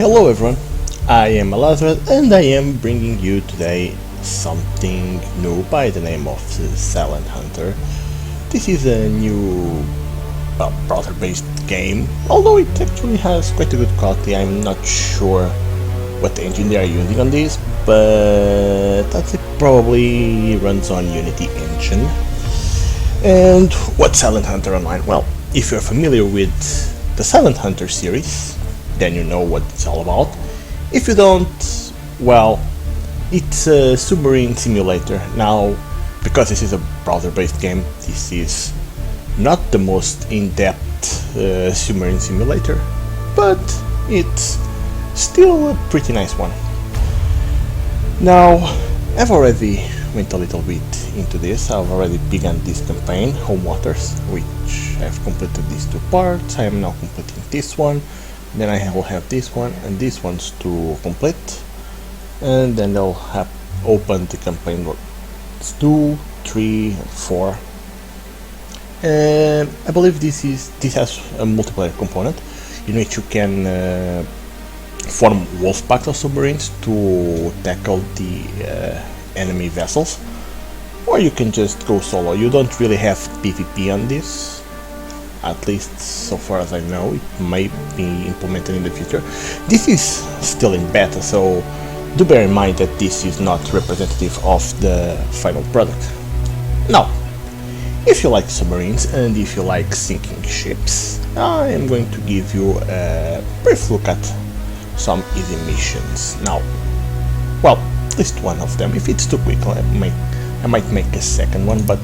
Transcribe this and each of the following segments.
Hello everyone, I am Elizabeth and I am bringing you today something new by the name of Silent Hunter. This is a new browser-based game, although it actually has quite a good quality. I'm not sure what engine they are using on this, but it probably runs on Unity engine. And what's Silent Hunter Online? Well, if you're familiar with the Silent Hunter series, then you know what it's all about. If you don't, well, it's a submarine simulator. Now, because this is a browser-based game, this is not the most in-depth submarine simulator, but it's still a pretty nice one. Now, I've already went a little bit into this. I've already begun this campaign, Home Waters, which I've completed these two parts. I am now completing this one. Then I will have this one and these ones to complete, and then they'll have opened the campaign. It's 2, 3, and 4. And I believe this has a multiplayer component in which you can form wolf packs of submarines to tackle the enemy vessels, or you can just go solo. You don't really have PvP on this. At least so far as I know. It may be implemented in the future. This is still in beta, so do bear in mind that this is not representative of the final product. Now, if you like submarines and if you like sinking ships, I am going to give you a brief look at some easy missions. Now, well, at least one of them. If it's too quick, I might make a second one, but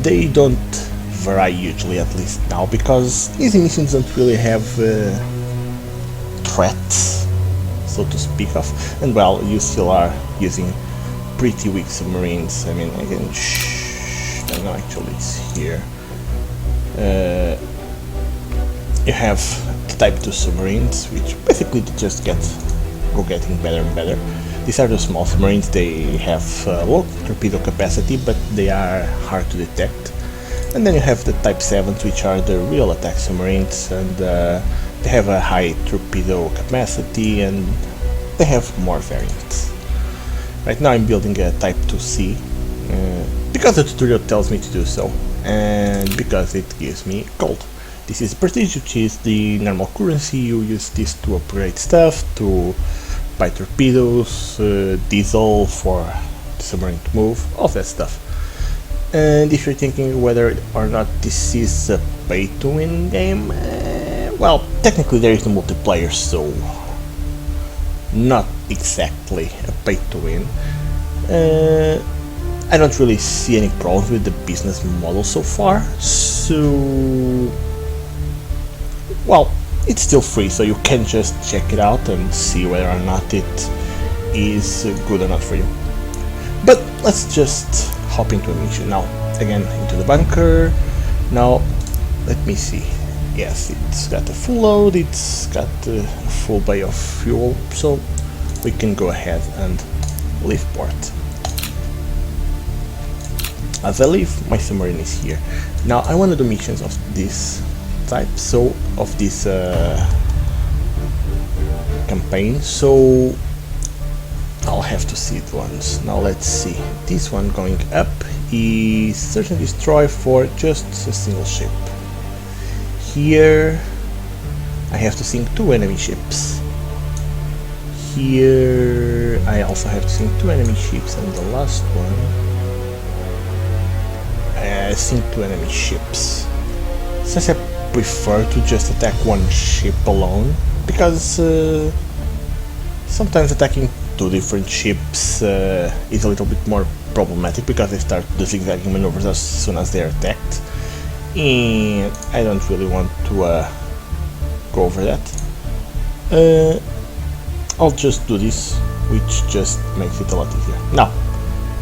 they don't vary hugely, at least now, because easy missions don't really have threats, so to speak of, and well, you still are using pretty weak submarines. I mean, I can no, actually it's here. You have the Type 2 submarines, which basically just getting better and better. These are the small submarines. They have low torpedo capacity, but they are hard to detect. And then you have the Type 7s, which are the real attack submarines, and they have a high torpedo capacity and they have more variants. Right now I'm building a Type 2C because the tutorial tells me to do so, and because it gives me gold. This is prestige, which is the normal currency. You use this to upgrade stuff, to buy torpedoes, diesel for the submarine to move, all that stuff. And if you're thinking whether or not this is a pay-to-win game, well, technically there is no multiplayer, so not exactly a pay-to-win. I don't really see any problems with the business model so far, so well, it's still free, so you can just check it out and see whether or not it is good or not for you. But let's just hop into a mission now. Again, into the bunker. Now, let me see. Yes, it's got a full load, it's got a full bay of fuel, so we can go ahead and leave port. As I leave, my submarine is here. Now, I want to do missions of this type, so of this campaign, so I'll have to see it once. Now let's see. This one going up is search and destroy for just a single ship. Here I have to sink 2 enemy ships. Here I also have to sink 2 enemy ships, and the last one I sink 2 enemy ships. Since I prefer to just attack one ship alone, because sometimes attacking 2 different ships is a little bit more problematic, because they start the zigzagging maneuvers as soon as they are attacked, and I don't really want to go over that. I'll just do this, which just makes it a lot easier. Now,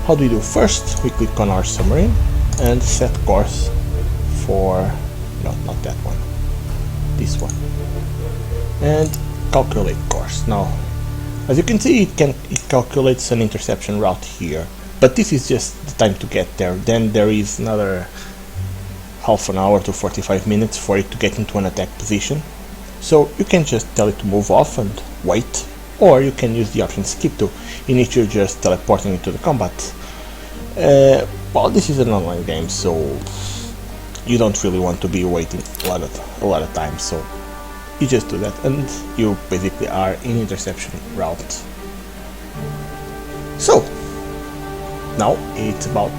how do we do? First, we click on our submarine and set course for, no, not that one, this one, and calculate course. Now, as you can see, it calculates an interception route here, but this is just the time to get there. Then there is another half an hour to 45 minutes for it to get into an attack position, So you can just tell it to move off and wait, or you can use the option skip to, in which you're just teleporting into the combat. Well, this is an online game, so you don't really want to be waiting a lot of time, so you just do that and you basically are in interception route. So now it's about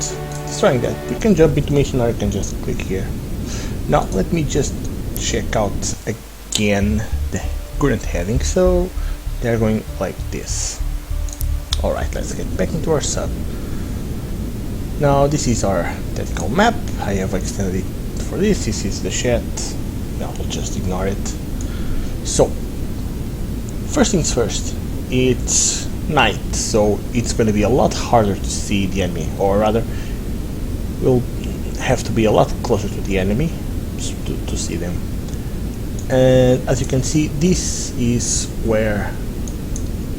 destroying that. You can jump into mission or you can just click here. Now let me just check out again the current heading. So they're going like this. Alright, let's get back into our sub. Now this is our tactical map. I have extended it for this. This is the chat. Now we'll just ignore it. So first things first, it's night, so it's going to be a lot harder to see the enemy, or rather we'll have to be a lot closer to the enemy to see them. And as you can see, this is where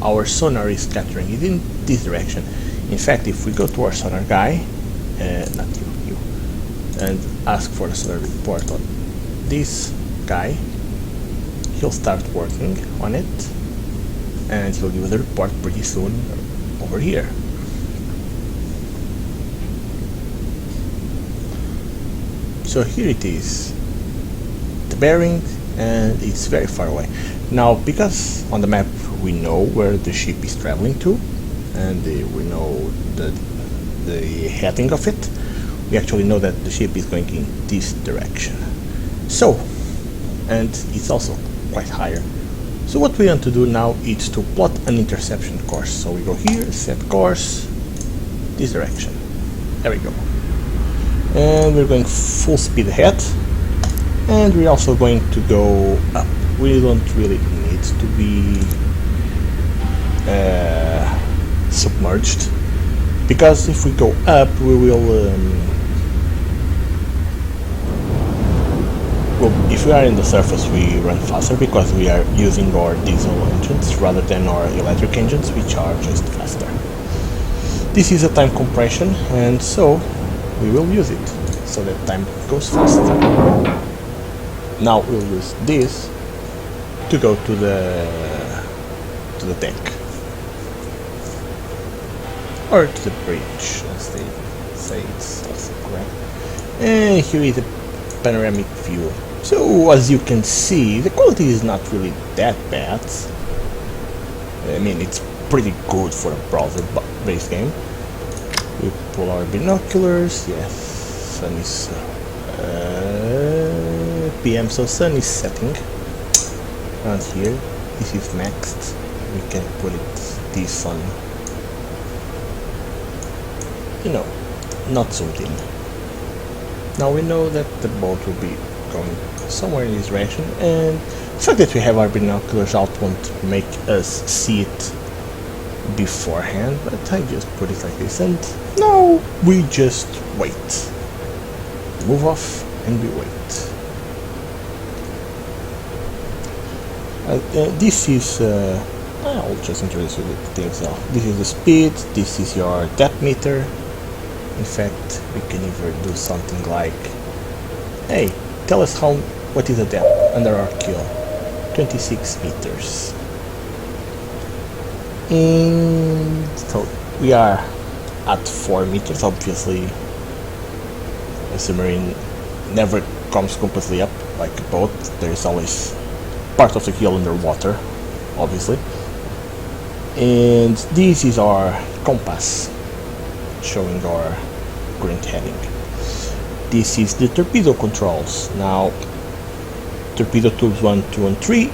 our sonar is scattering. It's in this direction. In fact, if we go to our sonar guy, not you, and ask for the sonar report on this guy, he'll start working on it and he'll give us a report pretty soon over here. So here it is, the bearing, and it's very far away. Now, because on the map we know where the ship is traveling to, and we know the heading of it, we actually know that the ship is going in this direction. So, and it's also quite higher. So what we want to do now is to plot an interception course. So we go here, set course, this direction. There we go. And we're going full speed ahead. And we're also going to go up. We don't really need to be submerged, because if we go up we will well, if we are in the surface we run faster because we are using our diesel engines rather than our electric engines, which are just faster. This is a time compression, and so we will use it so that time goes faster. Now we'll use this to go to the deck, or to the bridge, as they say. It's also correct. And here is a panoramic view. So as you can see, the quality is not really that bad. I mean, it's pretty good for a browser-based game. We pull our binoculars. Yes, sun is PM, so sun is setting. And here, this is maxed. We can put it this on, you know, not zoomed in. Now we know that the boat will be going somewhere in this direction, and the fact that we have our binoculars out won't make us see it beforehand, but I just put it like this, and now we just wait. Move off and we wait. This is, I'll just introduce you with things now. This is the speed, this is your depth meter. In fact, we can even do something like, hey, tell us what is the depth under our keel. 26 meters. And so we are at 4 meters. Obviously, a submarine never comes completely up like a boat. There is always part of the keel underwater, obviously. And this is our compass, showing our current heading. This is the torpedo controls. Now, torpedo tubes 1, 2 and 3.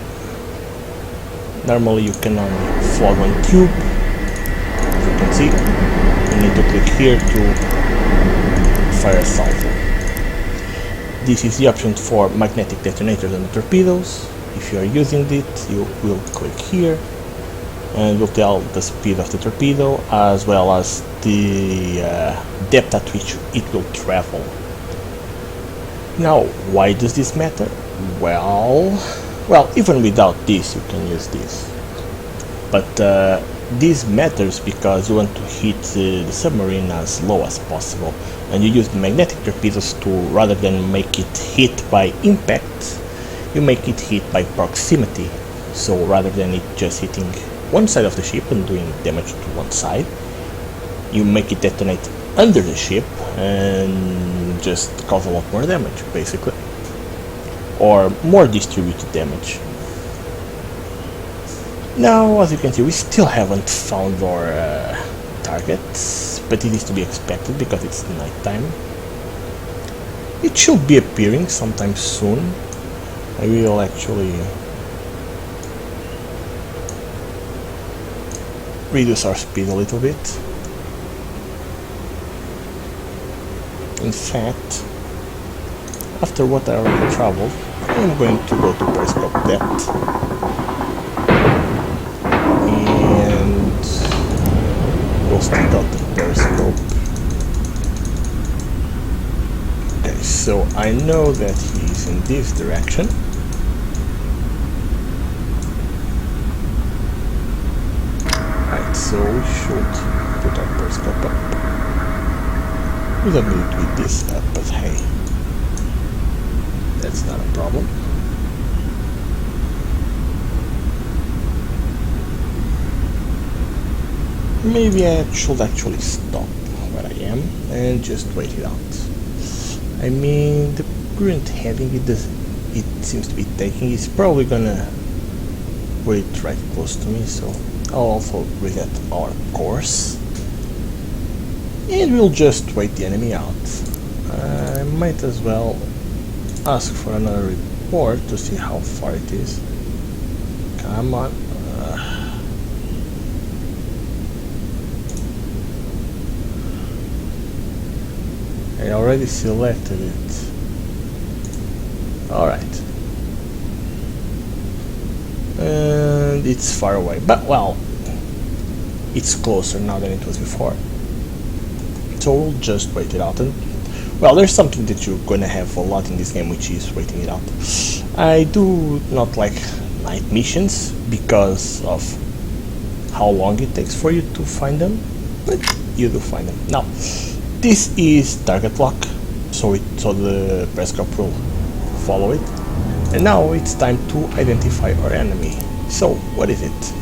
Normally you can only flog one tube. As you can see, you need to click here to fire a salvo. This is the option for magnetic detonators on the torpedoes. If you are using it, you will click here and will tell the speed of the torpedo as well as the depth at which it will travel. Now, why does this matter? Well, even without this you can use this, but this matters because you want to hit the submarine as low as possible, and you use the magnetic torpedoes to, rather than make it hit by impact, you make it hit by proximity. So rather than it just hitting one side of the ship and doing damage to one side, you make it detonate under the ship and just cause a lot more damage, basically. Or more distributed damage. Now, as you can see, we still haven't found our targets, but it is to be expected because it's nighttime. It should be appearing sometime soon. I will actually reduce our speed a little bit. In fact, after what I already traveled, I'm going to go to periscope depth and we'll stick out the periscope. Okay, so I know that he's in this direction. Right, so we should put our periscope up. We don't need to beat this up, but hey, that's not a problem. Maybe I should actually stop where I am and just wait it out. I mean, the current heading it seems to be taking is probably gonna put it right close to me, so I'll also reset our course. And we'll just wait the enemy out. I might as well ask for another report to see how far it is. Come on. I already selected it. Alright. And it's far away. But, well, it's closer now than it was before. So we'll just wait it out. And, well, there's something that you're gonna have a lot in this game, which is waiting it out. I do not like night missions because of how long it takes for you to find them, but you do find them. Now, this is target lock, so the periscope will follow it. And now it's time to identify our enemy. So, what is it?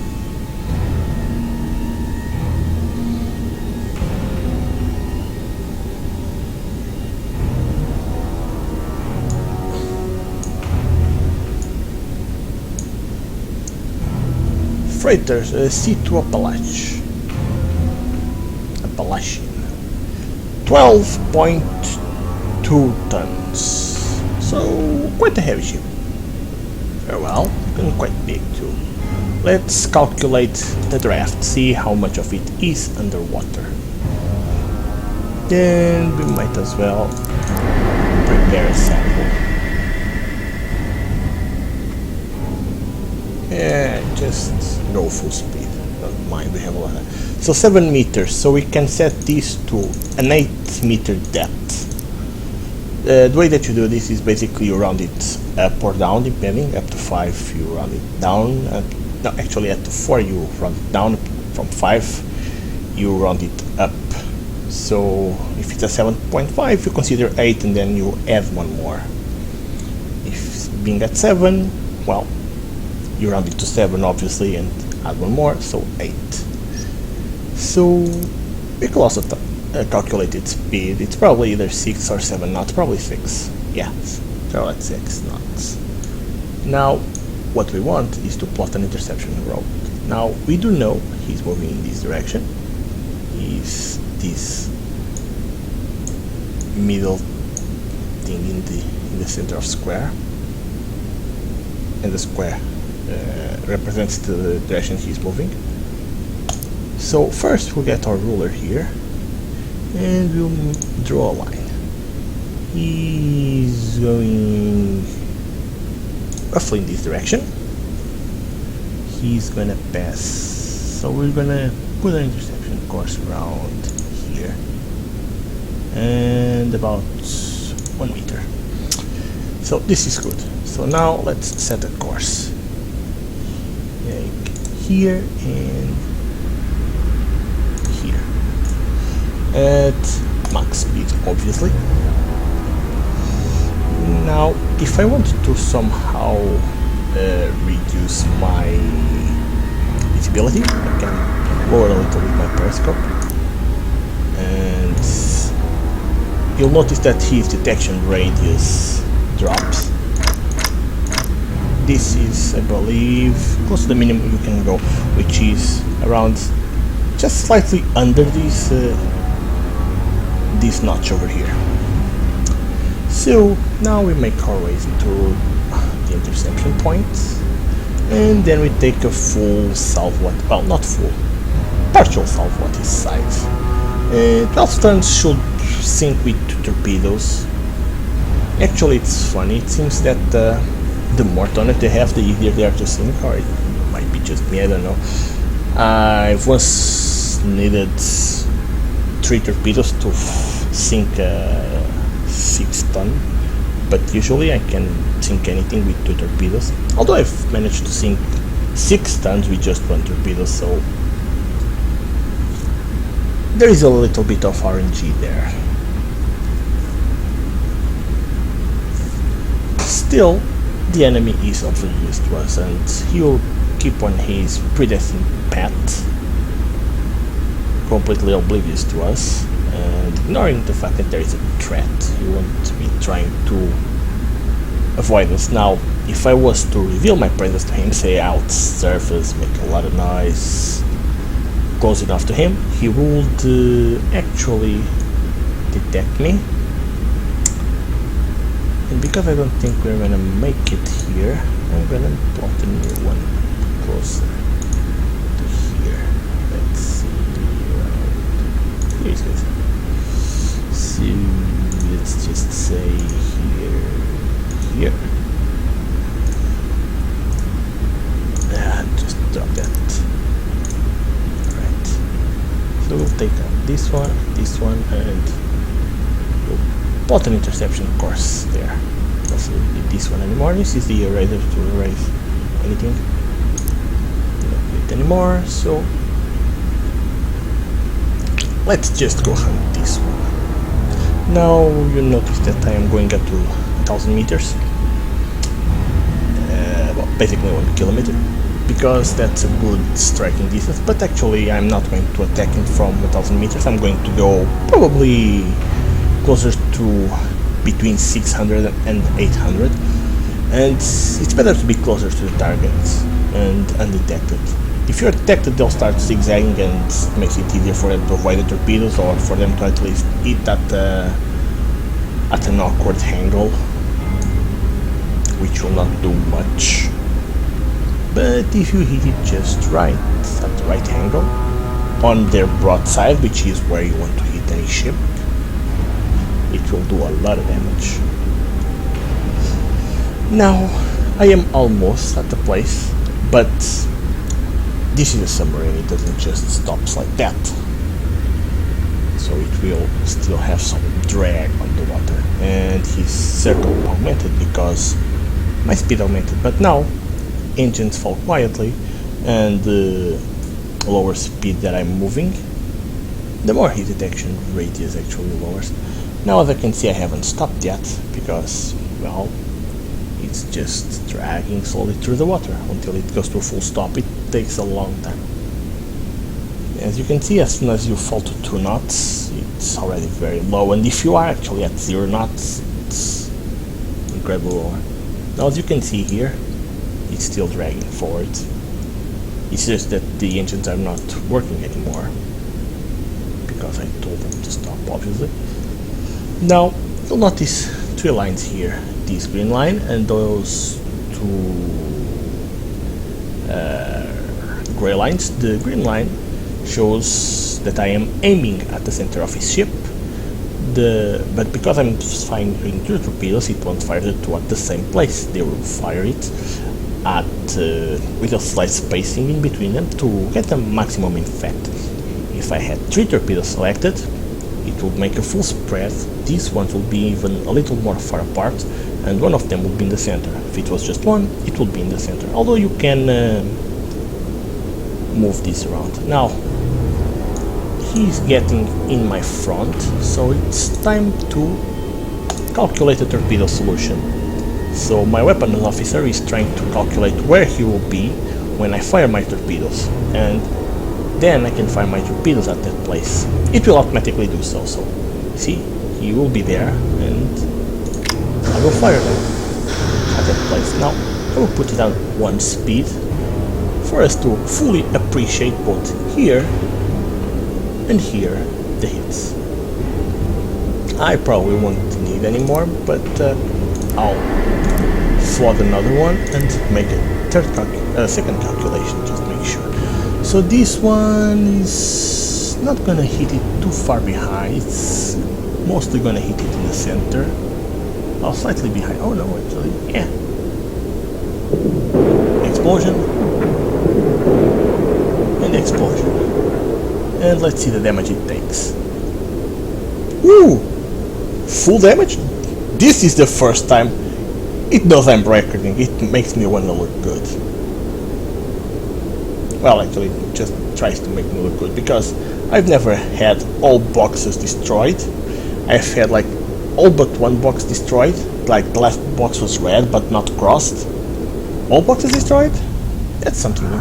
Freighters, C2 Appalachian. 12.2 tons. So, quite a heavy ship. Very well, and quite big too. Let's calculate the draft, see how much of it is underwater. Then we might as well prepare a sample. Yeah, just go full speed, don't mind, we have a lot of... So 7 meters, so we can set this to an 8 meter depth. The way that you do this is basically you round it up or down, depending. Up to 5 you round it down, no, actually up to 4 you round it down, from 5 you round it up. So if it's a 7.5 you consider 8 and then you add one more. If being at 7, well, you round it to 7 obviously and add one more, so 8. So we can also calculate its speed. It's probably either 6 or 7 knots, probably 6. Yeah, so at 6 knots. Now what we want is to plot an interception route. Now we do know he's moving in this direction. He's this middle thing in the center of square, and the square represents the direction he's moving. So first we'll get our ruler here and we'll draw a line. He's going roughly in this direction. He's gonna pass, so we're gonna put an interception course around here and about 1 meter. So this is good. So now let's set a course. Like here and here. At max speed, obviously. Now, if I want to somehow reduce my visibility, I can lower a little bit my periscope, and you'll notice that his detection radius drops. This is, I believe, close to the minimum you can go, which is around just slightly under this notch over here. So now we make our ways into the interception point, and then we take a full salvo, well, not full, partial salvo at his size. 12 turns should sink with 2 torpedoes. Actually, it's funny, it seems that the more tonnage they have, the easier they are to sink, or it might be just me, I don't know. I've once needed 3 torpedoes to sink 6 ton, but usually I can sink anything with 2 torpedoes, although I've managed to sink 6 tons with just 1 torpedo, so there is a little bit of RNG there. Still, the enemy is oblivious to us, and he will keep on his predestined path, completely oblivious to us, and ignoring the fact that there is a threat. He won't be trying to avoid us. Now, if I was to reveal my presence to him, say out surface, make a lot of noise, close enough to him, he would actually detect me. And because I don't think we're gonna make it here, I'm gonna plot a new one closer to here. Let's see, here it is. So let's just say here. Just drop that. Alright. So we'll take out this one, and we'll plot an interception course there. Also need this one anymore. This is the eraser to erase anything. Don't need it anymore, so let's just go hunt this one. Now you notice that I am going up to 1000 meters. Well, basically 1 kilometer, because that's a good striking distance, but actually I'm not going to attack him from 1000 meters. I'm going to go probably closer to between 600 and 800, and it's better to be closer to the target and undetected. If you're detected, they'll start zigzagging, and it makes it easier for them to avoid the torpedoes, or for them to at least hit at an awkward angle, which will not do much. But if you hit it just right, at the right angle, on their broadside, which is where you want to hit any ship, it will do a lot of damage. Now, I am almost at the place, but this is a submarine, it doesn't just stop like that. So it will still have some drag on the water, and his circle augmented because my speed augmented, but now engines fall quietly, and the lower speed that I'm moving, the more his detection radius actually lowers. Now, as I can see, I haven't stopped yet because, well, it's just dragging slowly through the water until it goes to a full stop. It takes a long time. As you can see, as soon as you fall to 2 knots, it's already very low, and if you are actually at 0 knots, it's incredibly low. Now, as you can see here, it's still dragging forward. It's just that the engines are not working anymore because I told them to stop, obviously. Now, you'll notice 3 lines here, this green line and those 2 gray lines. The green line shows that I am aiming at the center of his ship, but because I'm firing 2 torpedoes, it won't fire the 2 at the same place. They will fire it at with a slight spacing in between them to get the maximum effect. If I had 3 torpedoes selected, it would make a full spread. These ones will be even a little more far apart, and one of them would be in the center. If it was just one, it would be in the center, although you can move this around. Now, he's getting in my front, so it's time to calculate a torpedo solution. So my weapons officer is trying to calculate where he will be when I fire my torpedoes, and then I can fire my torpedoes at that place. It will automatically do so, so see, he will be there, and I will fire them at that place. Now, I will put it on 1 speed for us to fully appreciate both here and here the hits. I probably won't need any more, but I'll flood another one and make a second calculation just to make sure. So this one is not gonna hit it too far behind, it's mostly gonna hit it in the center. Oh, slightly behind. Oh no, actually, yeah. Explosion. And explosion. And let's see the damage it takes. Woo! Full damage? This is the first time it knows I'm recording. It makes me want to look good. Well, actually, it just tries to make me look good, because I've never had all boxes destroyed. I've had like all but 1 box destroyed, like the last box was red but not crossed. All boxes destroyed? That's something new.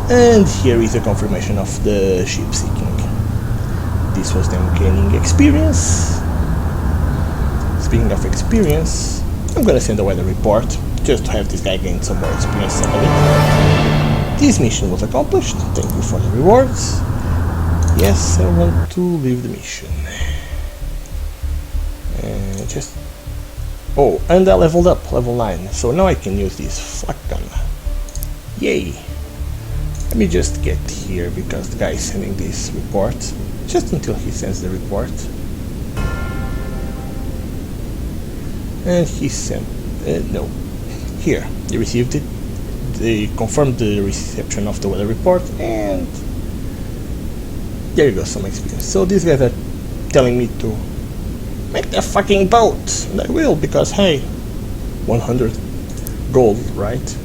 And here is a confirmation of the ship sinking. This was them gaining experience. Speaking of experience, I'm gonna send a weather report, just to have this guy gain some more experience. This mission was accomplished, thank you for the rewards. Yes, I want to leave the mission. Oh, and I leveled up, level 9, so now I can use this flak gun. Yay! Let me just get here, because the guy is sending this report, just until he sends the report. And he sent, no, here, they received it, they confirmed the reception of the weather report, and there you go, some experience. So these guys are telling me to make the fucking boat, and I will, because hey, 100 gold, right?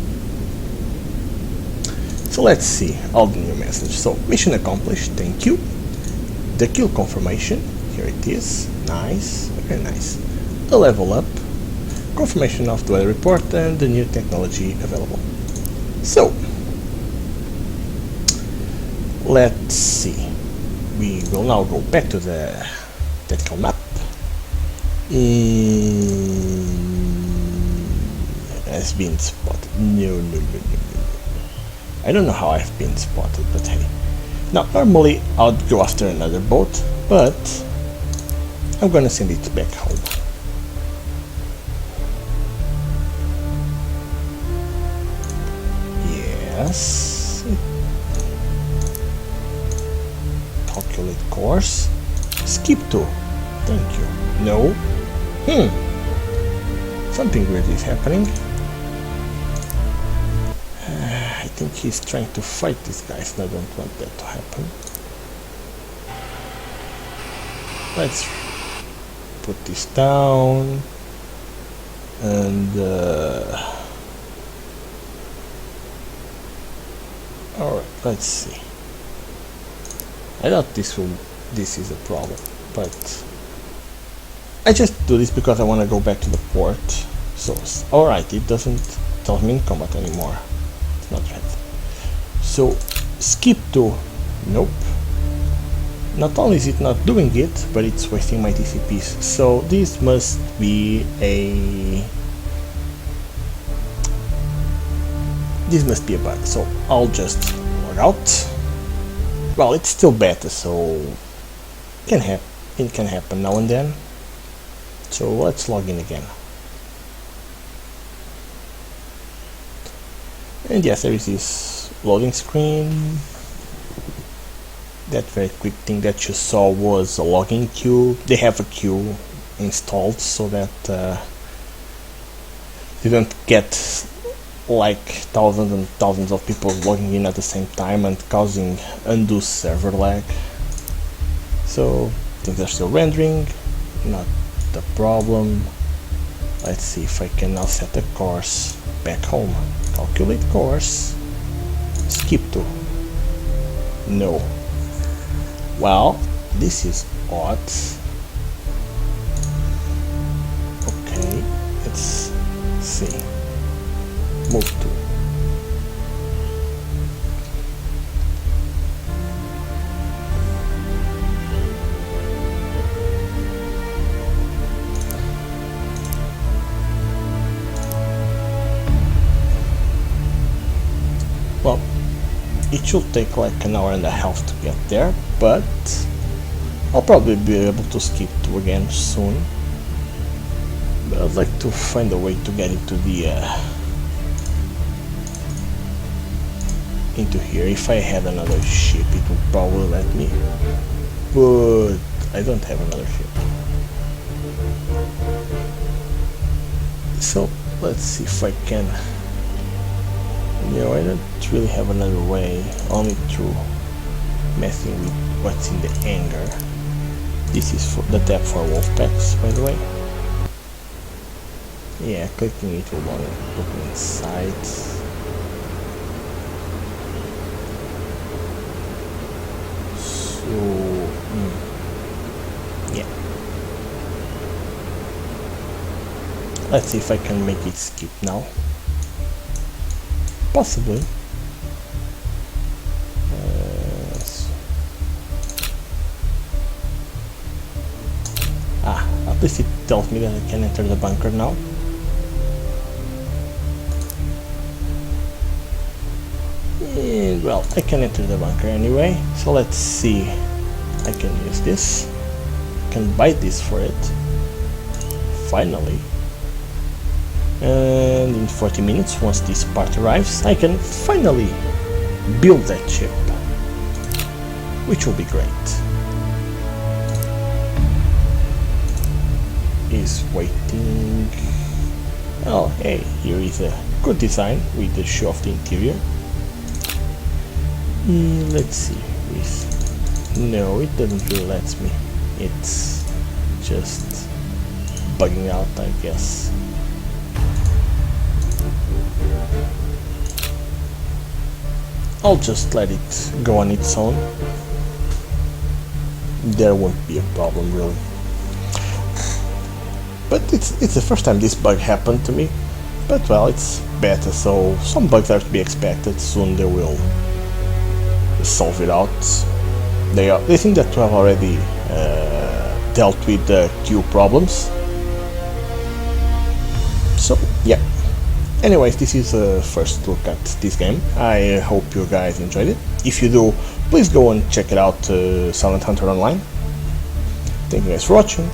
So let's see all the new message. So mission accomplished, thank you. The kill confirmation, here it is, nice, very nice. A level up, confirmation of the weather report, and the new technology available. So let's see, we will now go back to the tactical map. Has been spotted. No. I don't know how I've been spotted, but hey. Now, normally I'd go after another boat, but I'm gonna send it back home. Yes. Calculate course. Skip to. Thank you. No. Something weird is happening. I think he's trying to fight these guys, and I don't want that to happen. Let's put this down, and alright, let's see. I thought this is a problem, but I just do this because I want to go back to the port. So, alright, it doesn't tell me in combat anymore. It's not right. So, skip to, nope. Not only is it not doing it, but it's wasting my TCPs. So, this must be a... This must be a bug. So, I'll just log out. Well, it's still beta, so it can happen now and then. So let's log in again. And yes, there is this loading screen. That very quick thing that you saw was a login queue. They have a queue installed so that you don't get like thousands and thousands of people logging in at the same time and causing undue server lag. So things are still rendering, not the problem. Let's see if I can now set the course back home. Calculate course. Skip to. No. Well, this is odd. see. Move to. Well, it should take like an hour and a half to get there, but I'll probably be able to skip to again soon. But I'd like to find a way to get into the into here. If I had another ship, it would probably let me, but I don't have another ship. So let's see if I can. You know, I don't really have another way, only through messing with what's in the hangar. This is for the tab for wolf packs, by the way. Yeah, clicking it will only put me inside. So, yeah. Let's see if I can make it skip now. Possibly. At least it tells me that I can enter the bunker now. And well, I can enter the bunker anyway, so let's see. I can use this. I can buy this for it. Finally. And in 40 minutes, once this part arrives, I can finally build that ship, which will be great. Is waiting. Oh, hey, here is a good design with the show of the interior. Let's see. No, it doesn't really let me. It's just bugging out, I guess. I'll just let it go on its own. There won't be a problem, really. But it's the first time this bug happened to me. But well, it's beta, so some bugs are to be expected. Soon they will solve it out. They seem that to have already dealt with the queue problems. So yeah. Anyways, this is a first look at this game. I hope you guys enjoyed it. If you do, please go and check it out, Silent Hunter Online. Thank you guys for watching.